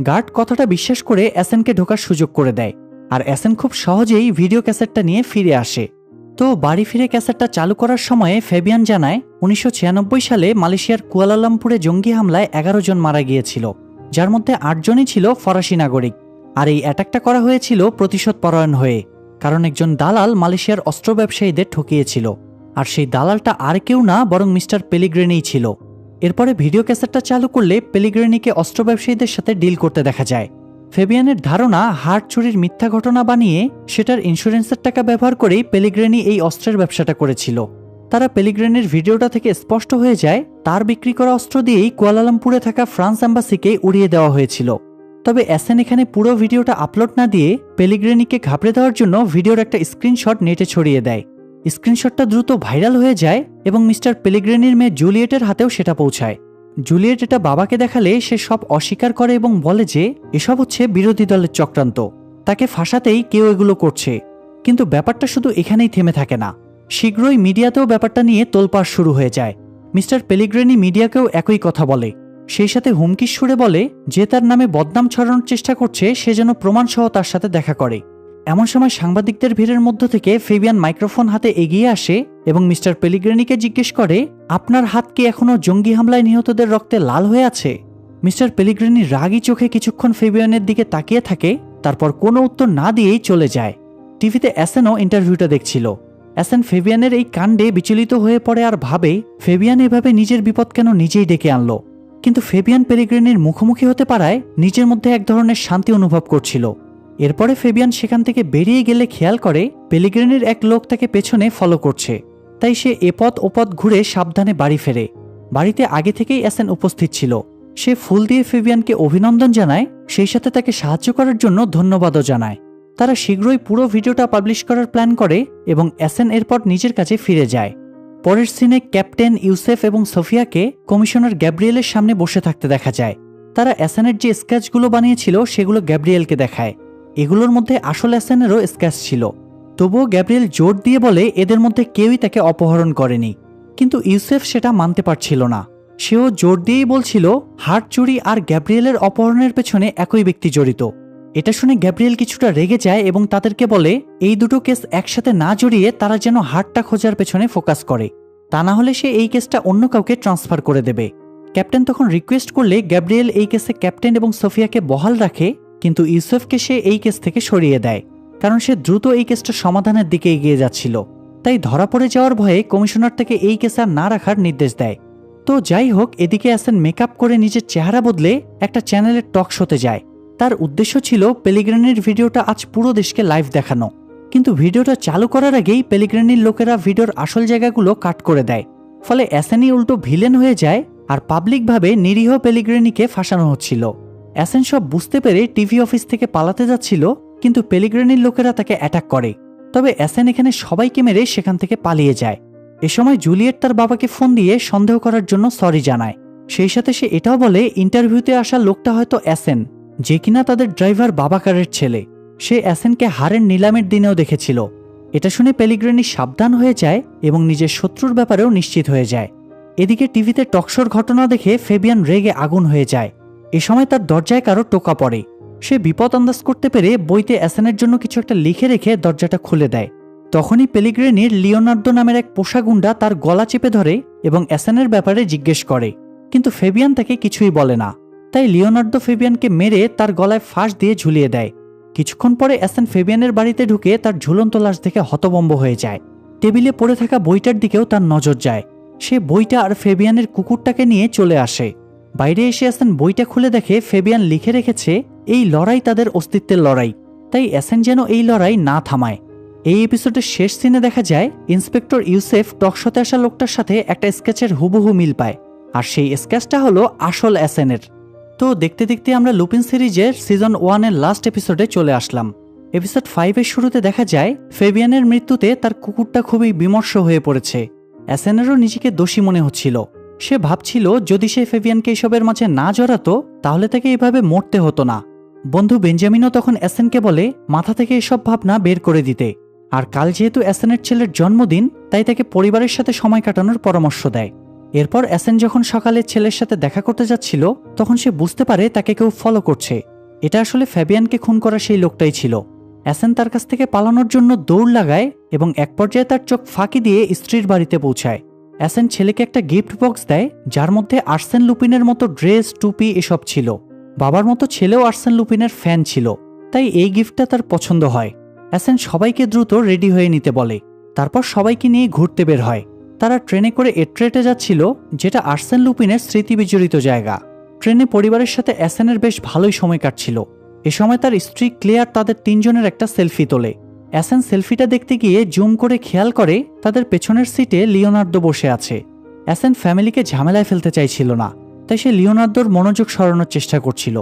গার্ড কথাটা বিশ্বাস করে অ্যাসেনকে ঢোকার সুযোগ করে দেয়, আর অ্যাসেন খুব সহজেই ভিডিও ক্যাসেটটা নিয়ে ফিরে আসে। তো বাড়ি ফিরে ক্যাসেটটা চালু করার সময়ে ফ্যাবিয়ান জানায় 1996 সালে মালয়েশিয়ার কুয়ালালামপুরে জঙ্গি হামলায় 11 জন মারা গিয়েছিল, যার মধ্যে 8 জনই ছিল ফরাসি নাগরিক। আর এই অ্যাটাকটা করা হয়েছিল প্রতিশোধ পরায়ণ হয়ে, কারণ একজন দালাল মালয়েশিয়ার অস্ত্র ব্যবসায়ীদের ঠকিয়েছিল, আর সেই দালালটা আর কেউ না বরং মিস্টার পেলিগ্রেনিই ছিল। এরপরে ভিডিও ক্যাসেটটা চালু করলে পেলিগ্রেনিকে অস্ত্র ব্যবসায়ীদের সাথে ডিল করতে দেখা যায়। ফ্যাবিয়ানের ধারণা হার্ট চুরির মিথ্যা ঘটনা বানিয়ে সেটার ইন্স্যুরেন্সের টাকা ব্যবহার করেই পেলিগ্রেনি এই অস্ত্রের ব্যবসাটা করেছিল। তারা পেলিগ্রেনির ভিডিওটা থেকে স্পষ্ট হয়ে যায় তার বিক্রি করা অস্ত্র দিয়েই কুয়ালালামপুরে থাকা ফ্রান্স অ্যাম্বাসিকে উড়িয়ে দেওয়া হয়েছিল। তবে অ্যাসেন এখানে পুরো ভিডিওটা আপলোড না দিয়ে পেলিগ্রেনিকে ঘাবড়ে দেওয়ার জন্য ভিডিওর একটা স্ক্রিনশট নেটে ছড়িয়ে দেয়। স্ক্রিনশটটা দ্রুত ভাইরাল হয়ে যায় এবং মিস্টার পেলিগ্রেনির মেয়ে জুলিয়েটের হাতেও সেটা পৌঁছায়। জুলিয়েট এটা বাবাকে দেখালে সে সব অস্বীকার করে এবং বলে যে এসব হচ্ছে বিরোধী দলের চক্রান্ত, তাকে ফাঁসাতেই কেউ এগুলো করছে। কিন্তু ব্যাপারটা শুধু এখানেই থেমে থাকে না, শীঘ্রই মিডিয়াতেও ব্যাপারটা নিয়ে তোলপাড় শুরু হয়ে যায়। মিস্টার পেলিগ্রেনি মিডিয়াকেও একই কথা বলে, সেই সাথে হুমকির সুরে বলে যে তার নামে বদনাম ছড়ানোর চেষ্টা করছে সে যেন প্রমাণসহ তার সাথে দেখা করে। এমন সময় সাংবাদিকদের ভিড়ের মধ্য থেকে ফেবিয়ান মাইক্রোফোন হাতে এগিয়ে আসে এবং মিস্টার পেলিগ্রেনিকে জিজ্ঞেস করে, আপনার হাত কি এখনো জঙ্গি হামলায় নিহতদের রক্তে লাল হয়ে আছে? মিস্টার পেলিগ্রেনি রাগী চোখে কিছুক্ষণ ফেবিয়ানের দিকে তাকিয়ে থাকে, তারপর কোনো উত্তর না দিয়েই চলে যায়। টিভিতে অ্যাসেনও ইন্টারভিউটা দেখছিল। অ্যাসেন ফেবিয়ানের এই কাণ্ডে বিচলিত হয়ে পড়ে আর ভাবে ফেবিয়ান এভাবে নিজের বিপদ কেন নিজেই ডেকে আনলো। কিন্তু ফেবিয়ান পেলিগ্রেনির মুখোমুখি হতে পারায় নিজের মধ্যে এক ধরনের শান্তি অনুভব করছিল। এরপরে ফেবিয়ান সেখান থেকে বেরিয়ে গেলে খেয়াল করে পেলিগ্রেনির এক লোক তাকে পেছনে ফলো করছে। তাই সে এপথ ওপথ ঘুরে সাবধানে বাড়ি ফেরে। বাড়িতে আগে থেকেই অ্যাসেন উপস্থিত ছিল। সে ফুল দিয়ে ফেবিয়ানকে অভিনন্দন জানায়, সেই সাথে তাকে সাহায্য করার জন্য ধন্যবাদও জানায়। তারা শীঘ্রই পুরো ভিডিওটা পাবলিশ করার প্ল্যান করে এবং অ্যাসেন এরপর নিজের কাছে ফিরে যায়। পরের সিনে ক্যাপ্টেন ইউসেফ এবং সোফিয়াকে কমিশনার গ্যাব্রিয়েলের সামনে বসে থাকতে দেখা যায়। তারা অ্যাসেনের যে স্কেচগুলো বানিয়েছিল সেগুলো গ্যাব্রিয়েলকে দেখায়। এগুলোর মধ্যে আসল অ্যাসেনেরও স্কেচ ছিল। তবুও গ্যাব্রিয়েল জোর দিয়ে বলে এদের মধ্যে কেউই তাকে অপহরণ করেনি। কিন্তু ইউসেফ সেটা মানতে পারছিল না। সেও জোর দিয়েই বলছিল হার্ট চুরি আর গ্যাব্রিয়েলের অপহরণের পেছনে একই ব্যক্তি জড়িত। এটা শুনে গ্যাব্রিয়েল কিছুটা রেগে যায় এবং তাদেরকে বলে এই দুটো কেস একসাথে না জড়িয়ে তারা যেন হার্টটা খোঁজার পেছনে ফোকাস করে, তা না হলে সে এই কেসটা অন্য কাউকে ট্রান্সফার করে দেবে। ক্যাপ্টেন তখন রিকোয়েস্ট করলে গ্যাব্রিয়েল এই কেসে ক্যাপ্টেন এবং সোফিয়াকে বহাল রাখে, কিন্তু ইউসুফকে সে এই কেস থেকে সরিয়ে দেয়, কারণ সে দ্রুত এই কেসটা সমাধানের দিকে এগিয়ে যাচ্ছিল। তাই ধরা পড়ে যাওয়ার ভয়ে কমিশনার থেকে এই কেস আর না রাখার নির্দেশ দেয়। তো যাই হোক, এদিকে অ্যাসেন মেকআপ করে নিজের চেহারা বদলে একটা চ্যানেলের টক শোতে যায়। তার উদ্দেশ্য ছিল পেলিগ্রিনির ভিডিওটা আজ পুরো দেশকে লাইভ দেখানো, কিন্তু ভিডিওটা চালু করার আগেই পেলিগ্রিনির লোকেরা ভিডিওর আসল জায়গাগুলো কাট করে দেয়। ফলে অ্যাসেনই উল্টো ভিলেন হয়ে যায় আর পাবলিকভাবে নিরীহ পেলিগ্রিনিকে ফাঁসানো হচ্ছিল। অ্যাসেন সব বুঝতে পেরে টিভি অফিস থেকে পালাতে যাচ্ছিল, কিন্তু পেলিগ্রিনির লোকেরা তাকে অ্যাটাক করে। তবে অ্যাসেন এখানে সবাইকে মেরে সেখান থেকে পালিয়ে যায়। এ সময় জুলিয়েট তার বাবাকে ফোন দিয়ে সন্দেহ করার জন্য সরি জানায়। সেই সাথে সে এটাও বলে ইন্টারভিউতে আসা লোকটা হয়তো অ্যাসেন, যে কিনা তাদের ড্রাইভার বাবাকারের ছেলে। সে অ্যাসেনকে হারের নিলামের দিনেও দেখেছিল। এটা শুনে পেলিগ্রিনি সাবধান হয়ে যায় এবং নিজের শত্রুর ব্যাপারেও নিশ্চিত হয়ে যায়। এদিকে টিভিতে টকশোর ঘটনা দেখে ফেবিয়ান রেগে আগুন হয়ে যায়। এ সময় তার দরজায় কারো টোকা পড়ে। সে বিপদ আন্দাজ করতে পেরে বইতে অ্যাসেনের জন্য কিছু একটা লিখে রেখে দরজাটা খুলে দেয়। তখনই পেলিগ্রিনির লিওনার্দো নামের এক পোষা গুন্ডা তার গলা চেপে ধরে এবং অ্যাসেনের ব্যাপারে জিজ্ঞেস করে, কিন্তু ফেবিয়ান তাকে কিছুই বলে না। তাই লিওনার্দো ফেবিয়ানকে মেরে তার গলায় ফাঁস দিয়ে ঝুলিয়ে দেয়। কিছুক্ষণ পরে অ্যাসেন ফেবিয়ানের বাড়িতে ঢুকে তার ঝুলন্ত লাশ দেখে হতভম্ব হয়ে যায়। টেবিলে পড়ে থাকা বইটার দিকেও তার নজর যায়। সে বইটা আর ফেবিয়ানের কুকুরটাকে নিয়ে চলে আসে। বাইরে এসে অ্যাসেন বইটা খুলে দেখে ফেবিয়ান লিখে রেখেছে এই লড়াই তাদের অস্তিত্বের লড়াই, তাই অ্যাসেন যেন এই লড়াই না থামায়। এই এপিসোডের শেষ সিনে দেখা যায় ইন্সপেক্টর ইউসেফ টকশোতে আসা লোকটার সাথে একটা স্কেচের হুবহু মিল পায়, আর সেই স্কেচটা হলো আসল অ্যাসেনের। তো দেখতে দেখতে আমরা লুপিন সিরিজের সিজন 1-এর লাস্ট এপিসোডে চলে আসলাম। এপিসোড 5-এর শুরুতে দেখা যায় ফেবিয়ানের মৃত্যুতে তার কুকুরটা খুবই বিমর্ষ হয়ে পড়েছে। অ্যাসেনেরও নিজেকে দোষী মনে হচ্ছিল। সে ভাবছিল যদি সে ফেবিয়ানকে এসবের মাঝে না জড়াতো তাহলে তাকে এভাবে মরতে হতো না। বন্ধু বেঞ্জামিনও তখন অ্যাসেনকে বলে মাথা থেকে এসব ভাবনা বের করে দিতে, আর কাল যেহেতু অ্যাসেনের ছেলের জন্মদিন তাই তাকে পরিবারের সাথে সময় কাটানোর পরামর্শ দেয়। এরপর অ্যাসেন যখন সকালে ছেলের সাথে দেখা করতে যাচ্ছিল তখন সে বুঝতে পারে তাকে কেউ ফলো করছে। এটা আসলে ফ্যাবিয়ানকে খুন করা সেই লোকটাই ছিল। অ্যাসেন তার কাছ থেকে পালানোর জন্য দৌড় লাগায় এবং এক পর্যায়ে তার চোখ ফাঁকি দিয়ে স্ত্রীর বাড়িতে পৌঁছায়। অ্যাসেন ছেলেকে একটা গিফট বক্স দেয় যার মধ্যে আর্সেন লুপিনের মতো ড্রেস, টুপি এসব ছিল। বাবার মতো ছেলেও আর্সেন লুপিনের ফ্যান ছিল, তাই এই গিফটটা তার পছন্দ হয়। অ্যাসেন সবাইকে দ্রুত রেডি হয়ে নিতে বলে। তারপর সবাইকে নিয়ে ঘুরতে বের হয়। তারা ট্রেনে করে এট্রেটে যাচ্ছিল, যেটা আর্সেন লুপিনের স্মৃতি বিজড়িত জায়গা। ট্রেনে পরিবারের সাথে অ্যাসেনের বেশ ভালোই সময় কাটছিল। এ সময় তার স্ত্রী ক্লেয়ার তাদের তিনজনের একটা সেলফি তোলে। অ্যাসেন সেলফিটা দেখতে গিয়ে জুম করে খেয়াল করে তাদের পেছনের সিটে লিওনার্দো বসে আছে। অ্যাসেন ফ্যামিলিকে ঝামেলায় ফেলতে চাইছিল না, তাই সে লিওনার্দোর মনোযোগ সরানোর চেষ্টা করছিল।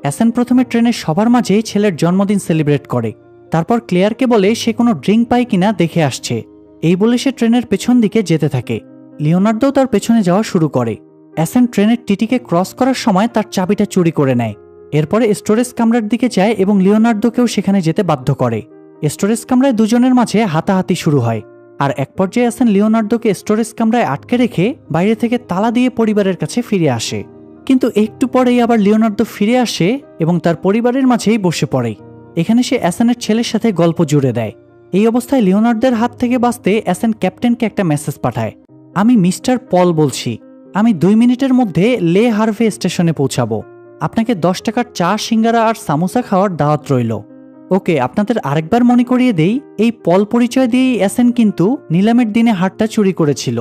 অ্যাসেন প্রথমে ট্রেনের সবার মাঝেই ছেলের জন্মদিন সেলিব্রেট করে। তারপর ক্লেয়ারকে বলে সে কোনো ড্রিঙ্ক পায় কিনা দেখে আসছে। এই বলে সে ট্রেনের পেছন দিকে যেতে থাকে। লিওনার্দো তার পেছনে যাওয়া শুরু করে। অ্যাসেন ট্রেনের টিটিকে ক্রস করার সময় তার চাবিটা চুরি করে নেয়। এরপরে স্টোরেজ কামরার দিকে যায় এবং লিওনার্দোকেও সেখানে যেতে বাধ্য করে। স্টোরেজ কামরায় দুজনের মাঝে হাতাহাতি শুরু হয়, আর এক পর্যায়ে অ্যাসেন লিওনার্দোকে স্টোরেজ কামরায় আটকে রেখে বাইরে থেকে তালা দিয়ে পরিবারের কাছে ফিরে আসে। কিন্তু একটু পরেই আবার লিওনার্দো ফিরে আসে এবং তার পরিবারের মাঝেই বসে পড়ে। এখানে সে অ্যাসেনের ছেলের সাথে গল্প জুড়ে দেয়। এই অবস্থায় লিওনার্দোর হাত থেকে বাঁচতে অ্যাসেন ক্যাপ্টেনকে একটা মেসেজ পাঠায়, আমি মিস্টার পল বলছি। আমি 2 মিনিটের মধ্যে লে হার্ভে স্টেশনে পৌঁছাবো। আপনাকে 10 টাকার চা, সিঙ্গারা আর সামোসা খাওয়ার দাওয়াত রইল। ওকে, আপনাদের আরেকবার মনে করিয়ে দেই, এই পল পরিচয় দিয়েই অ্যাসেন কিন্তু নিলামের দিনে হারটা চুরি করেছিল।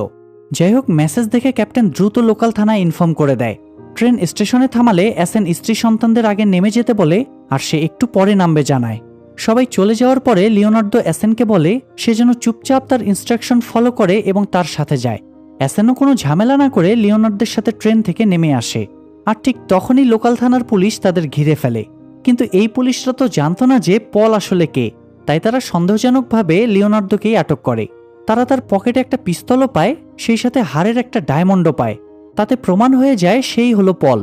যাই হোক, মেসেজ দেখে ক্যাপ্টেন দ্রুত লোকাল থানায় ইনফর্ম করে দেয়। ট্রেন স্টেশনে থামালে অ্যাসেন স্ত্রী সন্তানদের আগে নেমে যেতে বলে, আর সে একটু পরে নামবে জানায়। সবাই চলে যাওয়ার পরে লিওনার্দো অ্যাসেনকে বলে সে যেন চুপচাপ তার ইনস্ট্রাকশন ফলো করে এবং তার সাথে যায়। অ্যাসেনও কোনো ঝামেলা না করে লিওনার্দোর সাথে ট্রেন থেকে নেমে আসে। আর ঠিক তখনই লোকাল থানার পুলিশ তাদের ঘিরে ফেলে। কিন্তু এই পুলিশরা তো জানতো না যে পল আসলে কে, তাই তারা সন্দেহজনকভাবে লিওনার্দোকেই আটক করে। তারা তার পকেটে একটা পিস্তলও পায়, সেই সাথে হাড়ের একটা ডায়মন্ডও পায়। তাতে প্রমাণ হয়ে যায় সেই হলো পল।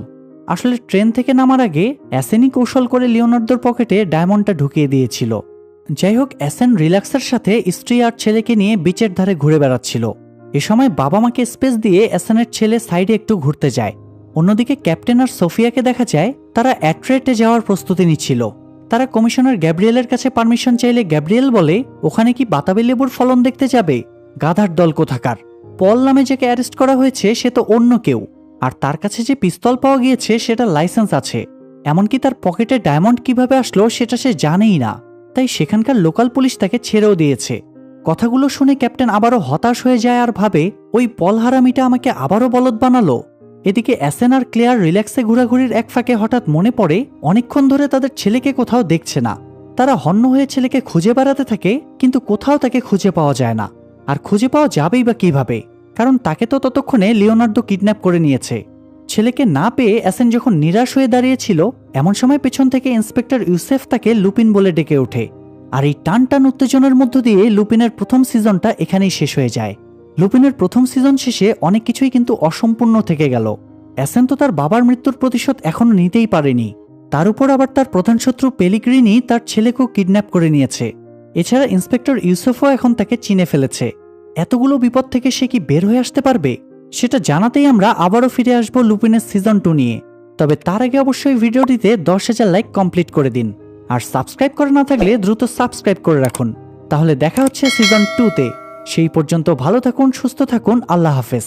আসলে ট্রেন থেকে নামার আগে অ্যাসেনই কৌশল করে লিওনার্দোর পকেটে ডায়মন্ডটা ঢুকিয়ে দিয়েছিল। যাই হোক, অ্যাসেন রিল্যাক্সের সাথে স্ত্রী আর ছেলেকে নিয়ে বিচের ধারে ঘুরে বেড়াচ্ছিল। এ সময় বাবা মাকে স্পেস দিয়ে অ্যাসেনের ছেলে সাইডে একটু ঘুরতে যায়। অন্যদিকে ক্যাপ্টেন আর সোফিয়াকে দেখা যায় তারা অ্যাট্রেটে যাওয়ার প্রস্তুতি নিচ্ছিল। তারা কমিশনার গ্যাব্রিয়েলের কাছে পারমিশন চাইলে গ্যাব্রিয়েল বলে ওখানে কি বাতাবি লেবুর ফলন দেখতে যাবে? গাধার দল কোথাকার। পল নামে যাকে অ্যারেস্ট করা হয়েছে সে তো অন্য কেউ, আর তার কাছে যে পিস্তল পাওয়া গিয়েছে সেটা লাইসেন্স আছে, এমনকি তার পকেটে ডায়মন্ড কিভাবে আসলো সেটা সে জানেই না। তাই সেখানকার লোকাল পুলিশ তাকে ছেড়েও দিয়েছে। কথাগুলো শুনে ক্যাপ্টেন আবারও হতাশ হয়ে যায় আর ভাবে, ওই পল হারামিটা আমাকে আবারও বলদ বানালো। এদিকে অ্যাসেন আর ক্লেয়ার রিল্যাক্সে ঘোরাঘুরির এক ফাঁকে হঠাৎ মনে পড়ে অনেকক্ষণ ধরে তাদের ছেলেকে কোথাও দেখছে না। তারা হন্য হয়ে ছেলেকে খুঁজে বেড়াতে থাকে, কিন্তু কোথাও তাকে খুঁজে পাওয়া যায় না। আর খুঁজে পাওয়া যাবেই বা কিভাবে, কারণ তাকে তো ততক্ষণে লিওনার্দো কিডন্যাপ করে নিয়েছে। ছেলেকে না পেয়ে অ্যাসেন যখন নিরাশ হয়ে দাঁড়িয়েছিল, এমন সময় পেছন থেকে ইন্সপেক্টর ইউসেফ তাকে লুপিন বলে ডেকে ওঠে। আর এই টান টান উত্তেজনার মধ্য দিয়ে লুপিনের প্রথম সিজনটা এখানেই শেষ হয়ে যায়। লুপিনের প্রথম সিজন শেষে অনেক কিছুই কিন্তু অসম্পূর্ণ থেকে গেল। অ্যাসেন তো তার বাবার মৃত্যুর প্রতিশোধ এখনো নিতেই পারেনি, তার উপর আবার তার প্রধান শত্রু পেলিগ্রিনি তার ছেলেকেও কিডন্যাপ করে নিয়েছে। এছাড়া ইন্সপেক্টর ইউসেফও এখন তাকে চিনে ফেলেছে। এতগুলো বিপদ থেকে সে কি বের হয়ে আসতে পারবে, সেটা জানাতেই আমরা আবারও ফিরে আসবো লুপিনের সিজন 2 নিয়ে। তবে তার আগে অবশ্যই ভিডিওটিতে 10,000 লাইক কমপ্লিট করে দিন, আর সাবস্ক্রাইব করা না থাকলে দ্রুত সাবস্ক্রাইব করে রাখুন। তাহলে দেখা হচ্ছে সিজন 2-তে। সেই পর্যন্ত ভালো থাকুন, সুস্থ থাকুন, আল্লাহ হাফেজ।